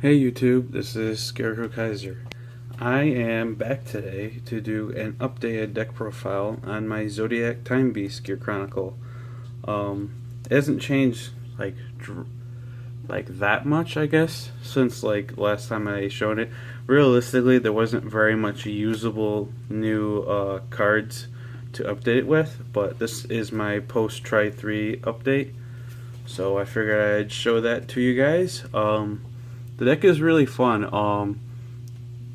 Hey YouTube, this is Scarecrow Kaiser. I am back today to do an updated deck profile on my Zodiac Time Beast Gear Chronicle. It hasn't changed like that much, I guess, since like last time I showed it. Realistically, there wasn't very much usable new cards to update it with, but this is my post Try 3 update, so I figured I'd show that to you guys. The deck is really fun.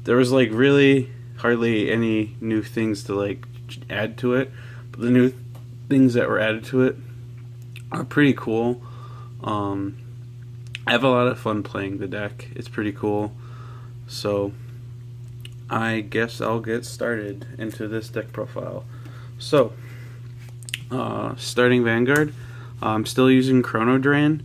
There was like really hardly any new things to like add to it, but the new things that were added to it are pretty cool. I have a lot of fun playing the deck. It's pretty cool. So I guess I'll get started into this deck profile. So starting Vanguard, I'm still using Chrono Drain.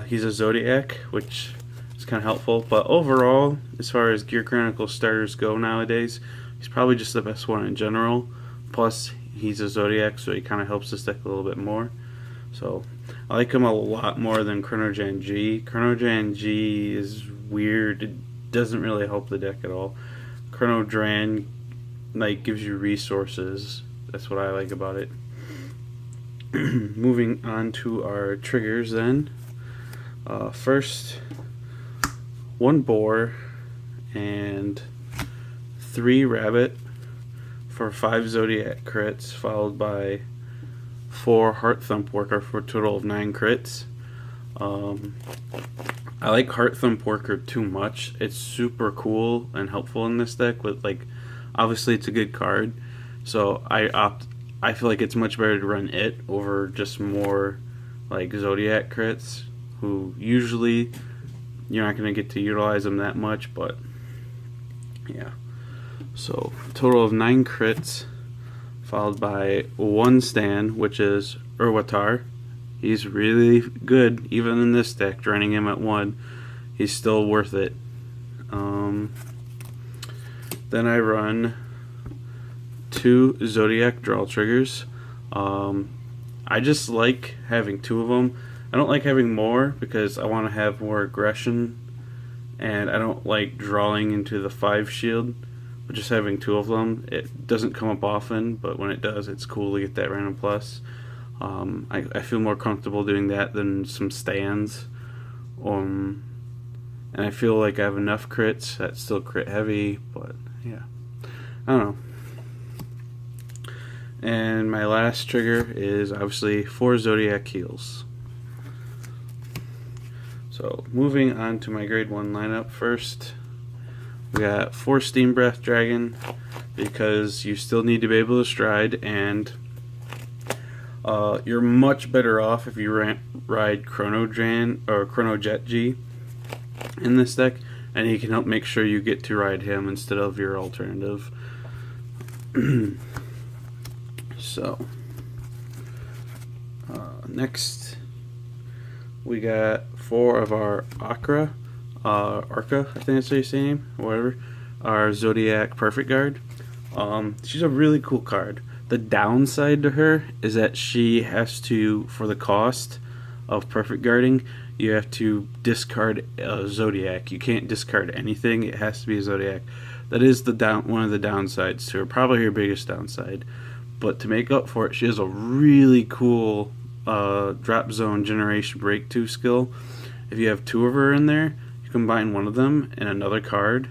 He's a Zodiac, which is kind of helpful, but overall, as far as Gear Chronicle starters go nowadays, he's probably just the best one in general. Plus, he's a Zodiac, so he kind of helps this deck a little bit more. So I like him a lot more than Chrono Drain G. Chrono Drain G is weird. It doesn't really help the deck at all. Chrono Drain like gives you resources. That's what I like about it. Moving on to our triggers then. First, 1 boar and 3 rabbit for 5 Zodiac crits, followed by 4 Heart Thump Worker for a total of 9 crits. I like Heart Thump Worker too much. It's super cool and helpful in this deck. With like, obviously it's a good card, so I feel like it's much better to run it over just more like Zodiac crits, who usually you're not going to get to utilize them that much, but yeah. So total of 9 crits, followed by 1 stand, which is Urwatar. He's really good, even in this deck. Running him at 1, he's still worth it. Then I run 2 Zodiac draw triggers. I just like having 2 of them. I don't like having more because I want to have more aggression, and I don't like drawing into the 5 shield, but just having 2 of them, it doesn't come up often, but when it does, it's cool to get that random plus. I feel more comfortable doing that than some stands, and I feel like I have enough crits that's still crit heavy, but yeah, I don't know. And my last trigger is obviously 4 Zodiac heals. So moving on to my grade 1 lineup first, we got 4 Steam Breath Dragon, because you still need to be able to stride, and you're much better off if you ride Chrono Drain or Chrono Jet G in this deck, and he can help make sure you get to ride him instead of your alternative. So next we got 4 of our Arca, I think that's how you say her name, or whatever, our Zodiac Perfect Guard. She's a really cool card. The downside to her is that she has to, for the cost of Perfect Guarding, you have to discard a Zodiac. You can't discard anything, it has to be a Zodiac. That is one of the downsides to her, probably her biggest downside. But to make up for it, she has a really cool drop zone generation break 2 skill. If you have 2 of her in there, you combine one of them and another card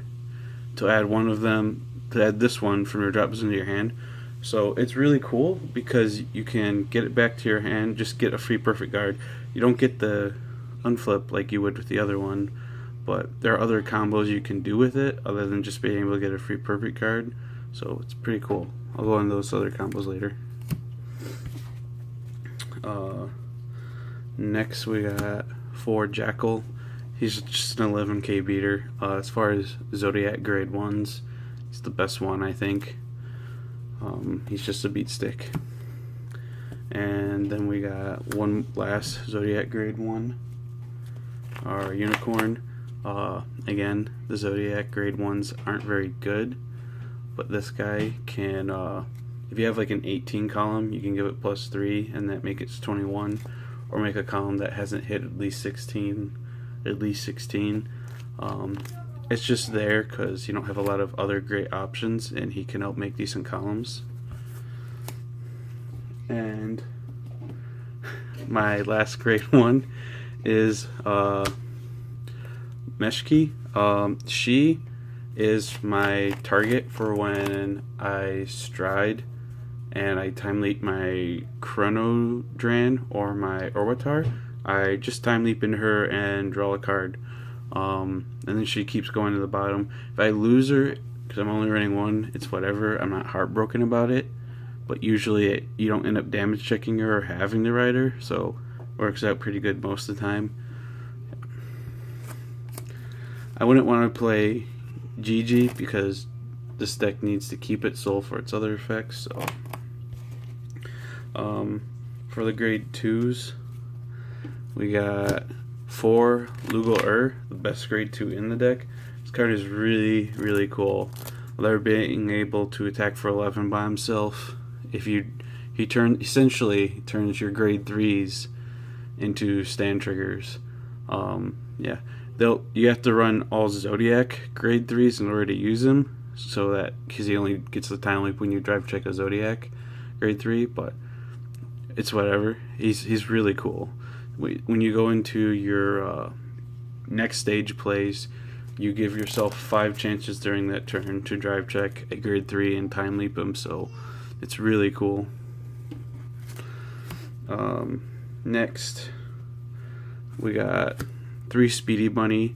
to add one of them, to add this one from your drop zone to your hand. So it's really cool because you can get it back to your hand, just get a free Perfect Guard. You don't get the unflip like you would with the other one, but there are other combos you can do with it other than just being able to get a free Perfect Guard. So it's pretty cool. I'll go into those other combos later. Next we got 4 Jackal. He's just an 11k beater. As far as Zodiac grade 1s, he's the best one, I think. He's just a beat stick. And then we got 1 last Zodiac grade 1, our Unicorn. Again, the Zodiac grade 1s aren't very good, but this guy can, if you have like an 18 column, you can give it +3 and that make it 21, or make a column that hasn't hit at least 16. It's just there because you don't have a lot of other great options, and he can help make decent columns. And my last great one is Meshki. She is my target for when I stride and I time leap my Chronodran or my Orwatar. I just time leap into her and draw a card. And then she keeps going to the bottom. If I lose her, because I'm only running one, it's whatever. I'm not heartbroken about it. But usually you don't end up damage checking her or having to ride her, so it works out pretty good most of the time. I wouldn't want to play Gigi because this deck needs to keep its soul for its other effects. So, for the grade 2s, we got 4 Lugal, the best grade 2 in the deck. This card is really, really cool. They're being able to attack for 11 by himself. If he essentially turns your grade 3s into stand triggers. Yeah, you have to run all Zodiac grade 3s in order to use him, so that because he only gets the time leap when you drive check a Zodiac grade 3, but it's whatever. He's really cool. When you go into your next stage plays, you give yourself 5 chances during that turn to drive check a grade 3 and time leap him, so it's really cool. Next, we got 3 Speedy Bunny.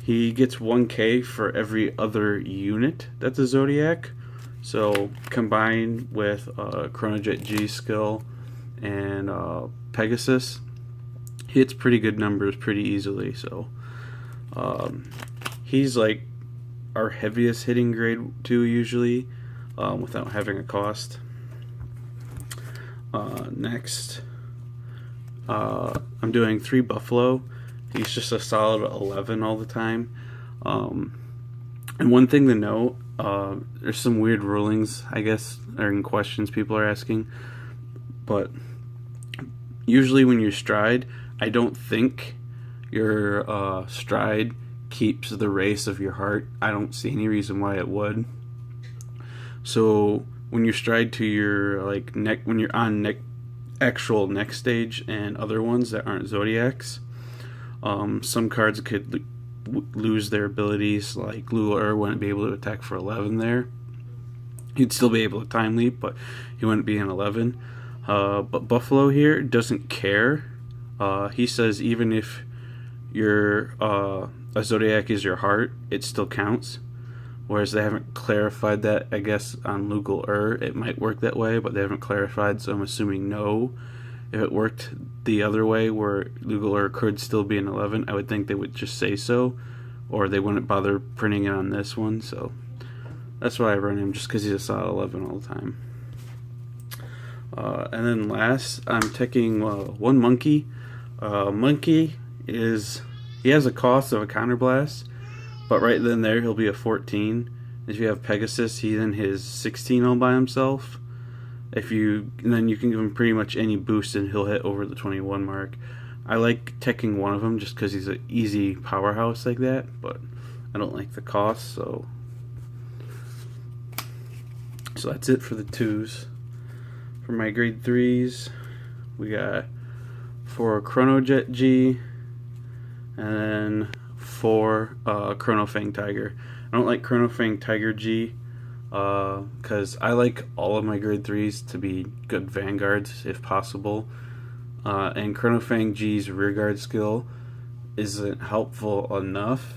He gets 1k for every other unit that's a Zodiac. So combined with Chronojet G skill and Pegasus, he hits pretty good numbers pretty easily. So he's like our heaviest hitting grade 2 usually, without having a cost. Next, I'm doing 3 Buffalo. He's just a solid 11 all the time. And one thing to note, there's some weird rulings, I guess, or questions people are asking. But usually when you stride, I don't think your stride keeps the race of your heart. I don't see any reason why it would. So when you stride to your when you're on actual next stage and other ones that aren't Zodiacs, some cards could lose their abilities. Like Lula wouldn't be able to attack for 11 there. He'd still be able to time leap, but he wouldn't be an 11. But Buffalo here doesn't care. He says even if your a Zodiac is your heart, it still counts. Whereas they haven't clarified that, I guess, on Lugal it might work that way, but they haven't clarified, so I'm assuming no. If it worked the other way, where Lugal could still be an 11, I would think they would just say so, or they wouldn't bother printing it on this one, so that's why I run him, just because he's a solid 11 all the time. And then last, I'm taking 1 Monkey. Monkey he has a cost of a counterblast, but right then there he'll be a 14. If you have Pegasus, he then his 16 all by himself. Then you can give him pretty much any boost and he'll hit over the 21 mark. I like taking one of them just because he's an easy powerhouse like that, but I don't like the cost, so that's it for the 2s. For my grade 3s, we got 4 Chronojet G and then 4 Chrono Fang Tiger. I don't like Chrono Fang Tiger G because I like all of my grade 3s to be good Vanguards if possible. And Chrono Fang G's rearguard skill isn't helpful enough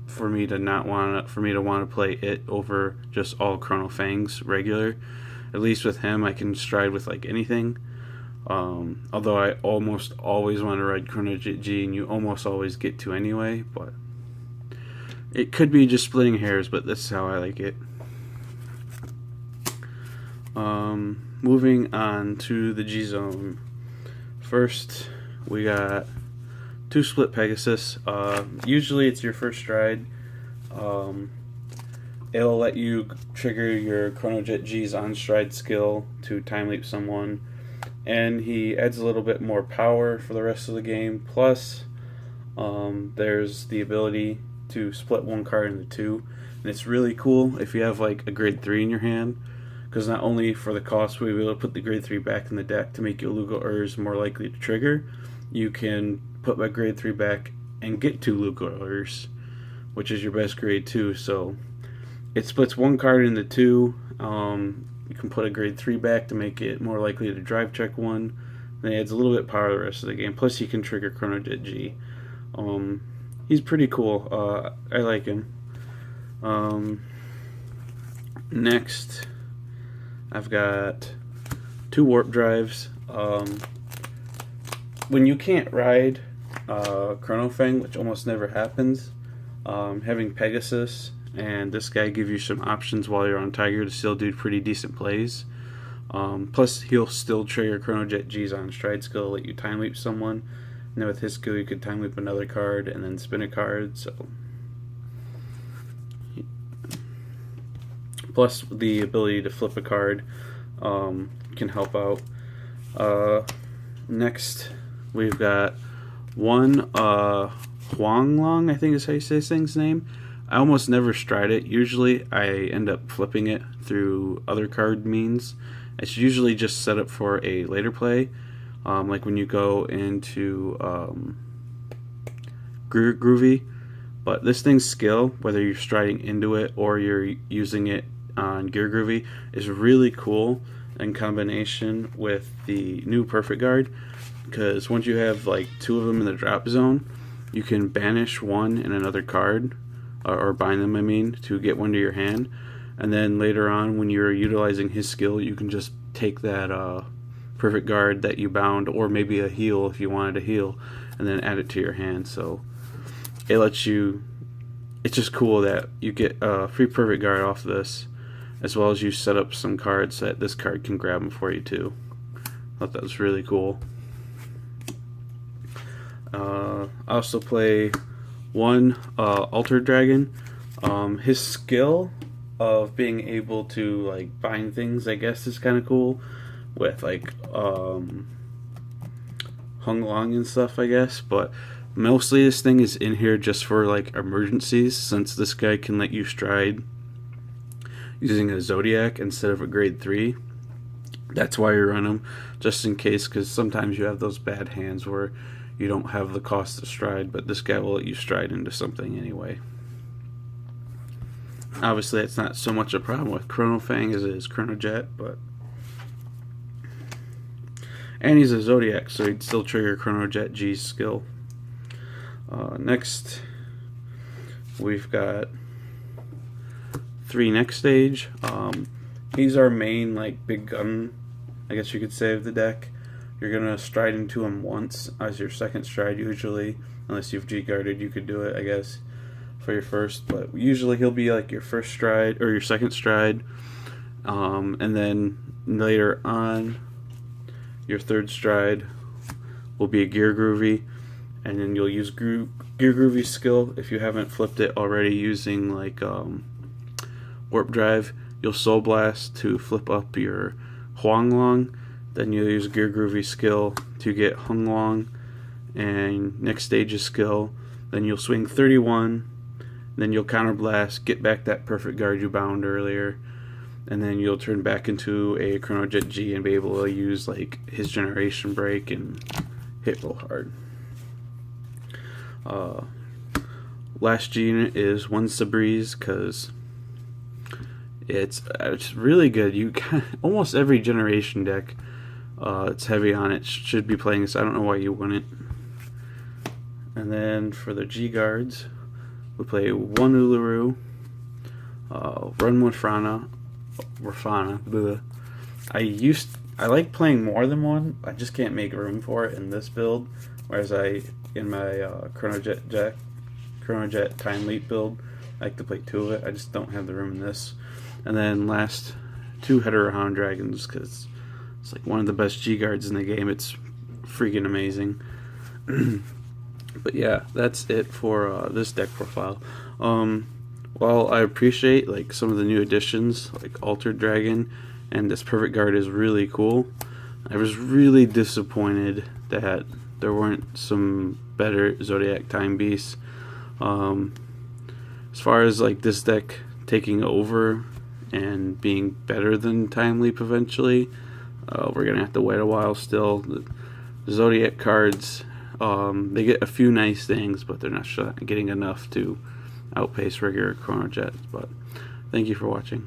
for me to want to play it over just all Chrono Fangs regular. At least with him, I can stride with like anything. Although I almost always want to ride Chronojet G, and you almost always get to anyway. But it could be just splitting hairs, but that's how I like it. Moving on to the G Zone. First, we got 2 Split Pegasus. Usually it's your first stride. It'll let you trigger your Chronojet G's on stride skill to time leap someone, and he adds a little bit more power for the rest of the game. Plus, There's the ability to split one card into two, and it's really cool if you have like a grade 3 in your hand, because not only for the cost will you be able to put the grade 3 back in the deck to make your Lugo Urs more likely to trigger, you can put my grade 3 back and get 2 Lugo Urs, which is your best grade 2. So it splits one card into two. You can put a grade 3 back to make it more likely to drive check one. And it adds a little bit of power to the rest of the game. Plus you can trigger Chronojet G. He's pretty cool. I like him. Next, I've got 2 warp drives. When you can't ride Chrono Fang, which almost never happens, having Pegasus and this guy give you some options while you're on Tiger to still do pretty decent plays. Plus, he'll still trigger Chronojet G's on stride skill, let you time leap someone. And then with his skill, you could time leap another card and then spin a card. So, plus the ability to flip a card can help out. Next, we've got one Huanglong, I think is how you say this thing's name. I almost never stride it. Usually, I end up flipping it through other card means. It's usually just set up for a later play. Like when you go into Groovy. But this thing's skill, whether you're striding into it or you're using it on Gear Groovy, is really cool in combination with the new Perfect Guard. Because once you have like 2 of them in the drop zone, you can banish one in another card, or bind them, I mean, to get one to your hand. And then later on, when you're utilizing his skill, you can just take that Perfect Guard that you bound, or maybe a heal if you wanted to heal, and then add it to your hand. So it lets you, it's just cool that you get a free Perfect Guard off this, as well as you set up some cards that this card can grab them for you too. I thought that was really cool. I also play one Altered Dragon. His skill of being able to like bind things, I guess, is kind of cool, with like Hung Long and stuff, I guess. But mostly this thing is in here just for like emergencies, since this guy can let you stride using a Zodiac instead of a grade 3. That's why you run him, just in case, because sometimes you have those bad hands where you don't have the cost to stride, but this guy will let you stride into something anyway. Obviously, it's not so much a problem with Chrono Fang as it is Chronojet, but... And he's a Zodiac, so he'd still trigger Chronojet G's skill. Next, we've got 3 Next Stage. He's our main, like, big gun, I guess you could say, of the deck. You're going to stride into him once as your second stride, usually. Unless you've G-guarded, you could do it, I guess, for your first. But usually he'll be like your first stride, or your second stride. And then later on, your third stride will be a Gear Groovy. And then you'll use Gear Groovy's skill. If you haven't flipped it already using like Warp Drive, you'll Soul Blast to flip up your Huanglong. Then you'll use Gear Groovy skill to get Hung Long and Next Stage's skill. Then you'll swing 31. Then you'll counterblast, get back that Perfect Guard you bound earlier. And then you'll turn back into a Chronojet G and be able to use like his Generation Break and hit real hard. Last G unit is one Sabreeze, because it's really good. You can, almost every Generation deck it's heavy on it should be playing this. I don't know why you wouldn't. And then for the G guards, we play one Uluru, run with Rafana. I like playing more than one. I just can't make room for it in this build. Whereas in my Chronojet Time Leap build, I like to play 2 of it. I just don't have the room in this. And then last 2 Heterohound Dragons, because it's like one of the best G guards in the game. It's freaking amazing. But yeah, that's it for this deck profile. Well, I appreciate like some of the new additions, like Altered Dragon, and this Perfect Guard is really cool. I was really disappointed that there weren't some better Zodiac time beasts. As far as like this deck taking over and being better than Time Leap eventually, we're gonna have to wait a while still. The Zodiac cards, they get a few nice things, but they're not getting enough to outpace regular Chrono Jets. But thank you for watching.